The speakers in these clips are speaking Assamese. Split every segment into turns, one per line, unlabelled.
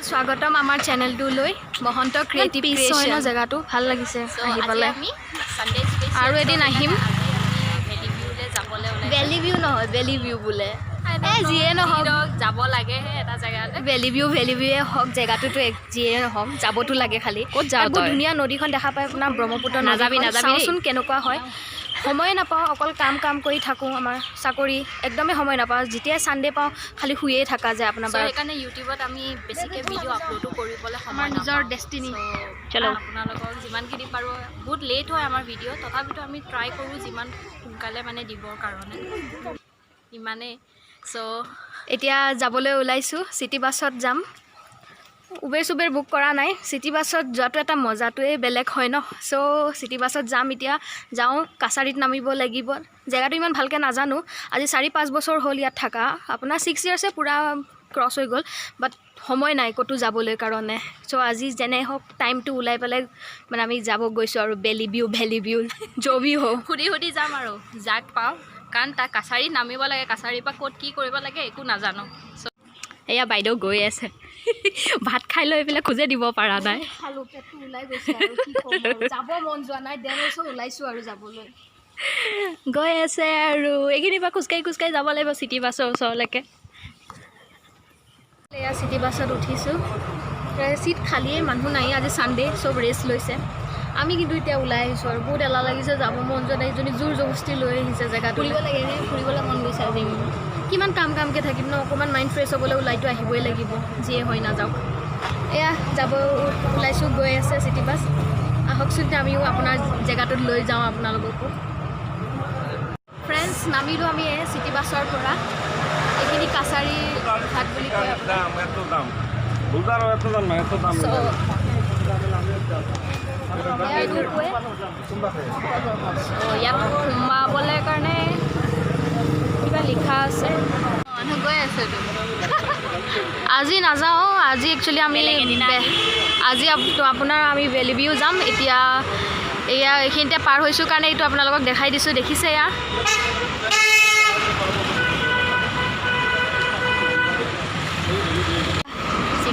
স্বাগতম আমাৰ চেনেলটোলৈ মহন্ত ক্ৰিয়েটিভ ক্ৰিয়েচন জেগাটো ভাল লাগিছে আহি পালে আৰু এদিন আহিম ভেলি ভিউ নহয় ভেলি ভিউ বোলে যিয়ে নহওক যাব লাগে এটা জেগালৈ ভেলি ভিউৱে হওক জেগাটোতো যিয়ে নহওক যাবতো লাগে খালি ক'ত যাওঁ বহুত ধুনীয়া নদীখন দেখা পাই আপোনাৰ ব্ৰহ্মপুত্ৰ নাযাবি চাওঁচোন কেনেকুৱা হয় সময় নাপাওঁ অকল কাম কৰি থাকোঁ আমাৰ চাকৰি একদমেই সময় নাপাওঁ যেতিয়াই চানডে পাওঁ খালি শুয়ে থকা যায় আপোনাৰ সেইকাৰণে ইউটিউবত আমি বেছিকৈ ভিডিঅ' আপলোডো কৰিবলৈ সময় নিজৰ ডেষ্টিনি চলো আপোনালোকক যিমানখিনি পাৰোঁ বহুত লেট হয় আমাৰ ভিডিঅ' তথাপিতো আমি ট্ৰাই কৰোঁ যিমান সোনকালে মানে দিবৰ কাৰণে ইমানেই চ' এতিয়া যাবলৈ ওলাইছোঁ চিটি বাছত যাম উবেৰ বুক কৰা নাই চিটি বাছত যোৱাটো এটা মজাটোৱেই বেলেগ হয় ন চ' চিটি বাছত যাম এতিয়া যাওঁ কাছাৰীত নামিব লাগিব জেগাটো ইমান ভালকৈ নাজানো আজি 4-5 বছৰ হ'ল ইয়াত থকা আপোনাৰ 6 ইয়াৰ্ছে পূৰা ক্ৰছ হৈ গ'ল বাট সময় নাই ক'তো যাবলৈ কাৰণে চ' আজি যেনে হওক টাইমটো ওলাই পেলাই মানে আমি যাব গৈছোঁ আৰু ভেলি ভিউ জবি হওক সুধি যাম আৰু যাক পাওঁ কাৰণ তাক কাছাৰীত নামিব লাগে কাছাৰীৰ পৰা ক'ত কি কৰিব লাগে একো নাজানো চ' এয়া বাইদেউ গৈ আছে ভাত খাই লৈ পেলাই খোজে দিব পৰা নাই যাব মন যোৱা নাই ওলাইছোঁ আৰু যাবলৈ গৈ আছে আৰু এইখিনিৰ পৰা খোজকাঢ়ি যাব লাগিব চিটি বাছৰ ওচৰলৈকে এয়া চিটি বাছত উঠিছোঁ চিট খালিয়ে মানুহ নাই আজি চানডে চব ৰেষ্ট লৈছে আমি কিন্তু এতিয়া ওলাই আহিছোঁ আৰু বহুত এলাহ লাগিছে যাব মন যোৱা নাই এজনী জোৰ জবস্তি লৈ আহিছে জেগাটো ফুৰিব লাগে নে ফুৰিবলৈ মন গৈছে আজি কিমান কামকৈ থাকিম ন অকণমান মাইণ্ড ফ্ৰেছ হ'বলৈ ওলাইতো আহিবই লাগিব যিয়ে হয় নাযাওক এয়া যাব ওলাইছোঁ গৈ আছে চিটি বাছ আহকচোন আমিও আপোনাৰ জেগাটোত লৈ যাওঁ আপোনালোককো ফ্ৰেণ্ডছ নামিলোঁ আমি এই চিটি বাছৰ পৰা এইখিনি কাছাৰী ঘাট বুলি কয় ইয়াত সোমাবলৈ কাৰণে কিবা লিখা আছে মানুহ গৈ আছে আজি নাযাওঁ আজি একচুৱেলি আমি আজি আপোনাৰ আমি ভেলি ভিউ যাম এতিয়া এয়া এইখিনিতে পাৰ হৈছোঁ কাৰণে এইটো আপোনালোকক দেখাই দিছোঁ দেখিছে এয়া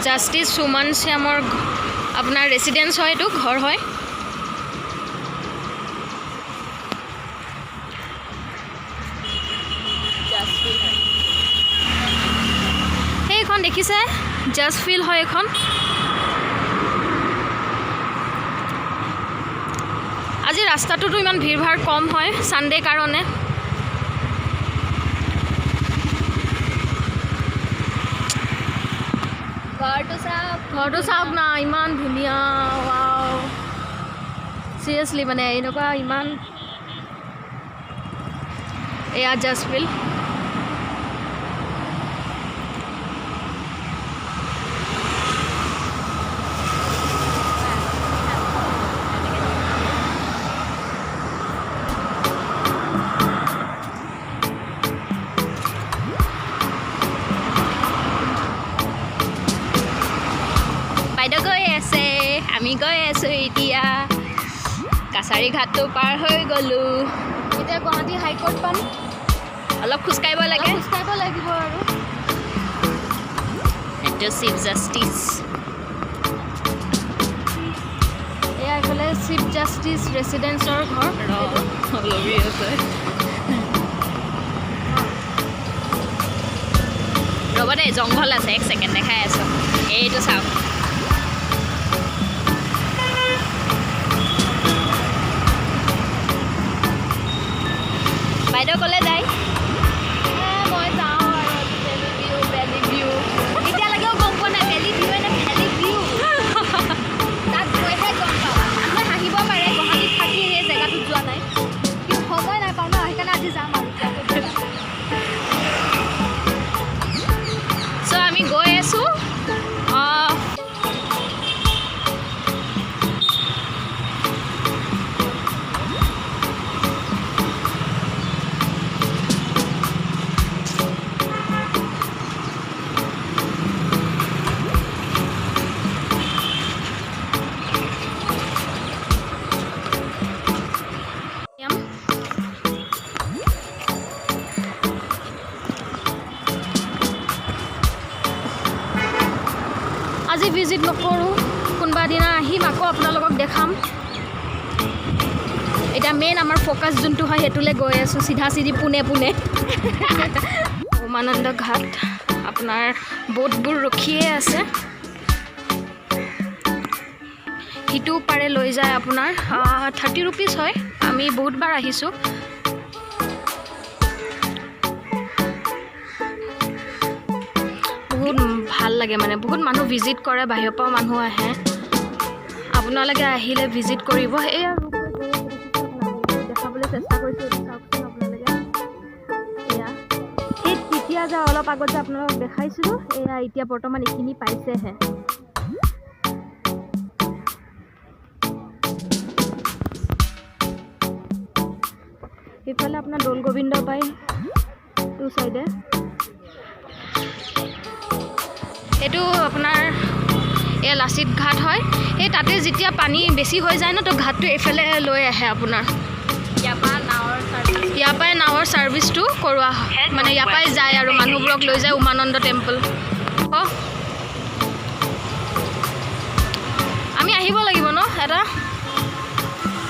জাষ্টিছ সুমন শ্যামৰ আপোনাৰ ৰেচিডেঞ্চ হয় এইটো ঘৰ হয় সেইখন দেখিছে জাষ্ট ফিল হয় এইখন আজি ৰাস্তাটোতো ইমান ভিৰ ভাৰ কম হয় চানডে কাৰণে ঘৰটো চাওক না ইমান ধুনীয়া ৱাও চিৰিয়াছলি মানে এনেকুৱা ইমান এয়া জাষ্ট ফিল বাইদেউ গৈ আছে আমি গৈ আছোঁ এতিয়া কাছাৰী ঘাটটো পাৰ হৈ গ'লোঁ এতিয়া গুৱাহাটী হাইকোৰ্ট পাম অলপ খোজকাঢ়িব লাগিব আৰু এইটো চিফ জাষ্টিছ এয়া এইফালে চিফ জাষ্টিছ ৰেচিডেঞ্চৰ ঘৰ লগি আছে ৰ'ব দেই জংঘল আছে এক ছেকেণ্ড দেখাই আছোঁ এইটো চাওক বাইদেউ ক'লে যায় মই যাওঁ আৰু ভেলি ভিউ এতিয়ালৈকেও গম পোৱা নাই ভেলি ভিউ নে ভেলি ভিউ তাত গৈহে গম পাওঁ মই হাঁহিব পাৰে গুৱাহাটীত থাকি সেই জেগাটোত যোৱা নাই কিন্তু সময় নাপাওঁ ন সেইকাৰণে আজি যাম আৰু চ' আমি গৈ আছোঁ আজি ভিজিট নকৰোঁ, কোনোবা দিনা আহিম আকৌ আপোনালোকক দেখাম। এতিয়া মেইন আমাৰ ফ'কাছ যোনটো হয় সেইটোলৈ গৈ আছোঁ, চিধা চিধি পোনে পোনে। উমানন্দ ঘাট আপোনাৰ বোটবোৰ ৰখিয়ে আছে, সিটো পাৰে লৈ যায় আপোনাৰ 30 ৰুপিজ হয়। আমি বহুতবাৰ আহিছোঁ। বহুত ভাল লাগে মানে, বহুত মানুহ ভিজিট কৰে, বাহিৰৰ পৰাও মানুহ আহে। আপোনালোকে আহিলে ভিজিট কৰিব। এয়া দেখাবলৈ চেষ্টা কৰিছোঁ, চাওকচোন আপোনালোকে। এয়া সেই তেতিয়া যে অলপ আগত যে আপোনালোকক দেখাইছিলোঁ, এয়া এতিয়া বৰ্তমান এইখিনি পাইছেহে। এইফালে আপোনাৰ দৌল গোবিন্দ পায়, টু চাইডে। এইটো আপোনাৰ এয়া লাচিত ঘাট হয়। সেই তাতে যেতিয়া পানী বেছি হৈ যায় ন, তো ঘাটটো এইফালে লৈ আহে আপোনাৰ। ইয়াৰ পৰাই নাৱৰ ছাৰ্ভিচটো কৰোৱা হয়, মানে ইয়াৰ পৰাই যায় আৰু মানুহবোৰক লৈ যায় উমানন্দ টেম্পল। আমি আহিব লাগিব ন এটা।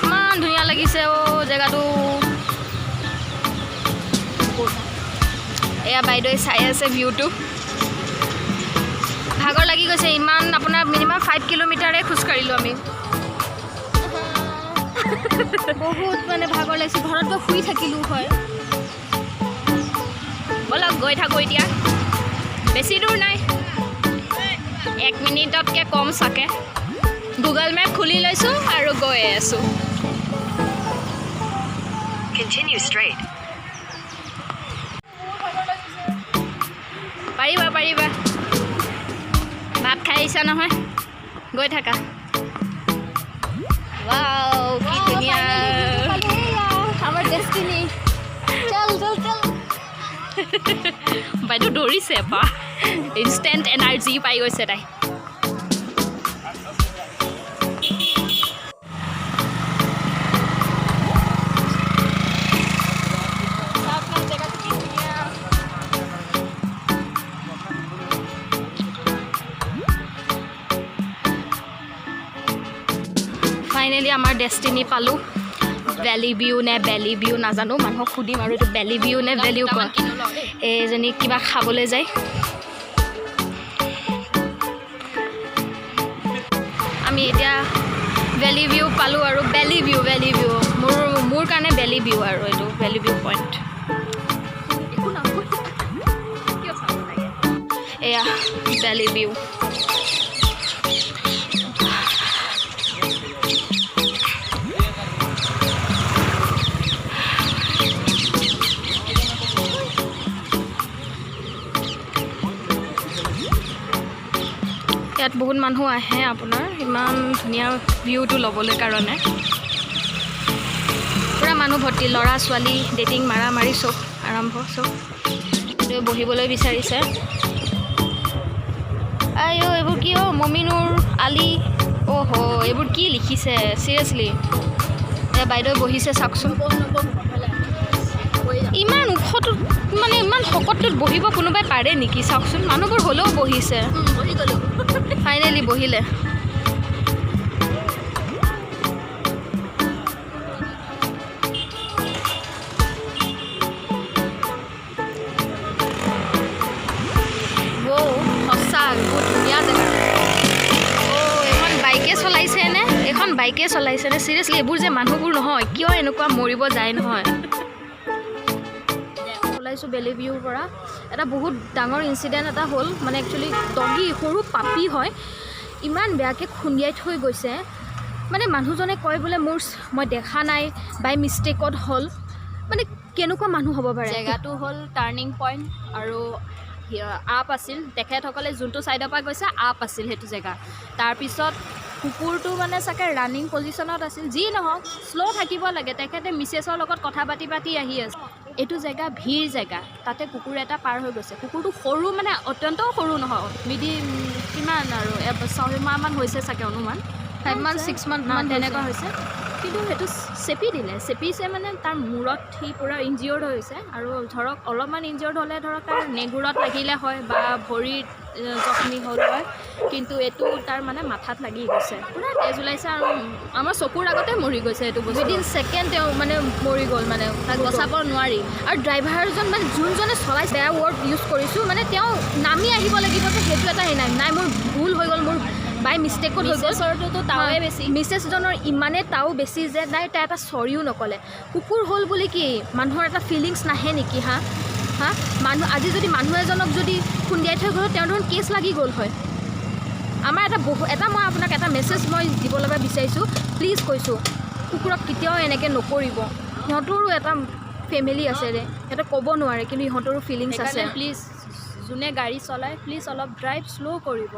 ইমান ধুনীয়া লাগিছে জেগাটো। এয়া বাইদেৱে চাই আছে ভিউটো। ভাগৰ লাগি গৈছে ইমান, আপোনাৰ মিনিমাম 5 কিলোমিটাৰে খোজকাঢ়িলোঁ আমি। বহুত মানে ভাগৰ লাগিছে, ঘৰত গৈ শুই থাকিলোঁ হয়। ব'লক গৈ থাকোঁ এতিয়া, বেছি দূৰ নাই, 1 মিনিটতকৈ কম চাগে। গুগল মেপ খুলি লৈছোঁ আৰু গৈ আছোঁ। পাৰিবা পাৰিবা, ভাত খাই আহিছা নহয়, গৈ থাকা। ৱাও কি ধুনীয়া, আমাৰ ডেষ্টিনি। চল চল চল। বাইদেউ দৌৰিছে পা, ইনষ্টেণ্ট এনাৰ্জি পাই গৈছে তাই। ফাইনেলি আমাৰ ডেষ্টিনি পালোঁ। ভেলি ভিউ নে বেলি ভিউ নাজানো, মানুহক সুধিম আৰু এইটো বেলি ভিউ নে ভেলিউ কয়। এইজনী কিবা খাবলৈ যায়। আমি এতিয়া ভেলি ভিউ পালোঁ আৰু বেলি ভিউ মোৰ কাৰণে বেলি ভিউ আৰু এইটো ভেলি ভিউ পইণ্ট। এয়া বেলি ভিউ। ইয়াত বহুত মানুহ আহে আপোনাৰ ইমান ধুনীয়া ভিউটো ল'বলৈ কাৰণে। পূৰা মানুহ ভৰ্তি, ল'ৰা ছোৱালী, ডেটিং মাৰা মাৰি চব আৰম্ভ, চব বহিবলৈ বিচাৰিছে। আইঅ এইবোৰ কি মমিনুৰ আলি, অহ' এইবোৰ কি লিখিছে চিৰিয়াছলি। এয়া বাইদেউ বহিছে চাওকচোন। ইমান ওখটোত মানে ইমান শকতটোত বহিব কোনোবাই পাৰে নেকি চাওকচোন। মানুহবোৰ হ'লেও বহিছে, ফাইনেলি বহিলে। সঁচা বহুত ধুনীয়া জেগা। এইখন বাইকে চলাইছেনে, এইখন বাইকে চলাইছেনে চিৰিয়াছলি। এইবোৰ যে মানুহবোৰ নহয় কিয় এনেকুৱা মৰিব যায় নহয়। ওলাইছোঁ বেলি ভিউৰ পৰা। এটা বহুত ডাঙৰ ইনচিডেণ্ট এটা হ'ল, মানে একচুৱেলি ডগী সৰু পাপি হয়, ইমান বেয়াকৈ খুন্দিয়াই থৈ গৈছে। মানে মানুহজনে কয় বোলে মই দেখা নাই, বাই মিষ্টেকত হ'ল। মানে কেনেকুৱা মানুহ হ'ব পাৰে। জেগাটো হ'ল টাৰ্ণিং পইণ্ট আৰু আপ আছিল, তেখেতসকলে যোনটো ছাইডৰ পৰা গৈছে আপ আছিল সেইটো জেগা। তাৰপিছত কুকুৰটো মানে চাগে ৰানিং পজিশ্যনত আছিল, যি নহওক শ্ল' থাকিব লাগে। তেখেতে মিছেছৰ লগত কথা পাতি পাতি আহি আছে। এইটো জেগা ভিৰ জেগা, তাতে কুকুৰ এটা পাৰ হৈ গৈছে। কুকুৰটো সৰু, মানে অত্যন্ত সৰু নহয়, কিমান আৰু 6 মাহমান হৈছে চাগে, অনুমান 5 months 6 months তেনেকুৱা হৈছে। কিন্তু সেইটো চেপিছে মানে তাৰ মূৰত সি পূৰা ইনজিয়ৰ্ড হৈছে। আৰু ধৰক অলপমান ইনজিয়ৰ্ড হ'লে ধৰক তাৰ নেগুৰত লাগিলে হয় বা ভৰিত
জখমি হ'ল হয়, কিন্তু এইটো তাৰ মানে মাথাত লাগি গৈছে, পূৰা তেজ ওলাইছে আৰু আমাৰ চকুৰ আগতে মৰি গৈছে এইটো বস্তু।
উইদিন ছেকেণ্ড তেওঁ মানে মৰি গ'ল, মানে
তাক বচাব নোৱাৰি।
আৰু ড্ৰাইভাৰজন মানে যোনজনে চলাইছে, বেয়া ৱৰ্ড ইউজ কৰিছোঁ, মানে তেওঁ নামি আহিব লাগিব যে সেইটো এটা নাই মোৰ ভুল হৈ গ'ল, মোৰ বাই মিষ্টেকত হৈ গ'ল।
মিছেছৰটোতো তাৱে বেছি,
মিছেছজনৰ ইমানে তাও বেছি যে নাই তাই এটা চৰিও নক'লে। কুকুৰ হ'ল বুলি কি মানুহৰ এটা ফিলিংছ নাহে নেকি? হা আজি যদি মানুহ এজনক যদি খুন্দিয়াই থৈ গ'ল, তেওঁৰ দেখোন কেছ লাগি গ'ল হয়। আমাৰ এটা মই আপোনাক এটা মেছেজ মই দিবলৈ বিচাৰিছোঁ, প্লিজ কৈছোঁ, কুকুৰক কেতিয়াও এনেকৈ নকৰিব। সিহঁতৰো এটা ফেমিলি আছে ৰে, সিহঁতে ক'ব নোৱাৰে, কিন্তু ইহঁতৰো ফিলিংছ আছে।
প্লিজ যোনে গাড়ী চলায় প্লিজ অলপ ড্ৰাইভ শ্ল' কৰিব,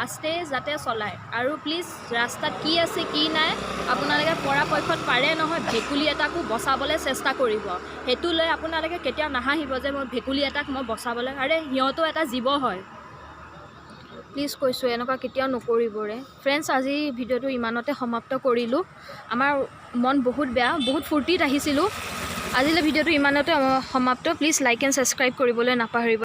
আস্তে যাতে চলায়। আৰু প্লিজ ৰাস্তাত কি আছে কি নাই আপোনালোকে পৰাপক্ষত পাৰে নহয় ভেকুলী এটাকো বচাবলৈ চেষ্টা কৰিব। সেইটো লৈ আপোনালোকে কেতিয়াও নাহাঁহিব যে মই ভেকুলী এটাক মই বচাবলৈ, আৰে সিহঁতো এটা জীৱ হয়।
প্লিজ কৈছোঁ এনেকুৱা কেতিয়াও নকৰিব ৰে। ফ্ৰেণ্ডছ, আজি ভিডিঅ'টো ইমানতে সমাপ্ত কৰিলোঁ। আমাৰ মন বহুত বেয়া, বহুত ফূৰ্তিত আহিছিলোঁ। আজিলৈ ভিডিঅ'টো ইমানতে সমাপ্ত। প্লিজ লাইক এণ্ড ছাবস্ক্ৰাইব কৰিবলৈ নাপাহৰিব।